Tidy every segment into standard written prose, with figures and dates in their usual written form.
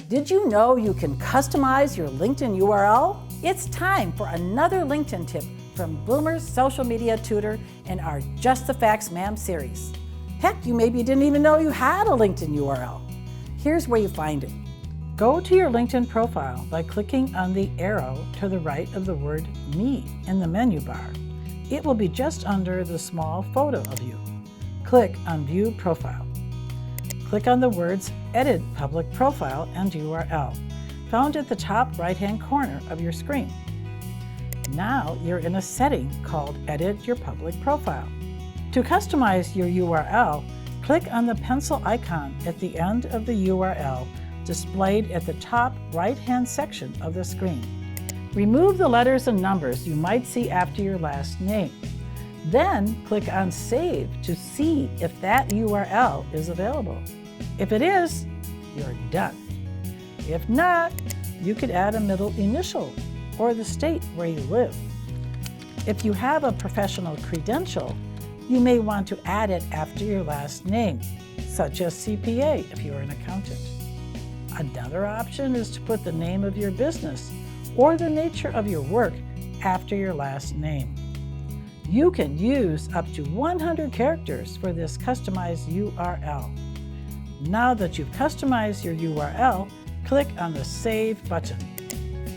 Did you know you can customize your LinkedIn URL? It's time for another LinkedIn tip from Bloomer's social media tutor in our Just the Facts Ma'am series. Heck, you maybe didn't even know you had a LinkedIn URL. Here's where you find it. Go to your LinkedIn profile by clicking on the arrow to the right of the word Me in the menu bar. It will be just under the small photo of you. Click on View Profile. Click on the words Edit Public Profile and URL, found at the top right-hand corner of your screen. Now you're in a setting called Edit Your Public Profile. To customize your URL, click on the pencil icon at the end of the URL displayed at the top right-hand section of the screen. Remove the letters and numbers you might see after your last name. Then click on Save to see if that URL is available. If it is, you're done. If not, you could add a middle initial or the state where you live. If you have a professional credential, you may want to add it after your last name, such as CPA if you're an accountant. Another option is to put the name of your business or the nature of your work after your last name. You can use up to 100 characters for this customized URL. Now that you've customized your URL, click on the Save button.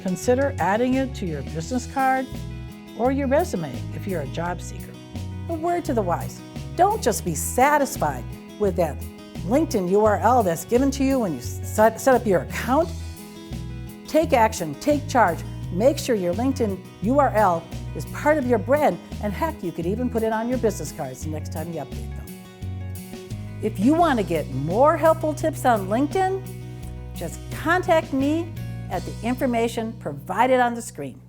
Consider adding it to your business card or your resume if you're a job seeker. A word to the wise, don't just be satisfied with that LinkedIn URL that's given to you when you set up your account. Take action, take charge, make sure your LinkedIn URL is part of your brand, and heck, you could even put it on your business cards the next time you update them. If you want to get more helpful tips on LinkedIn, just contact me at the information provided on the screen.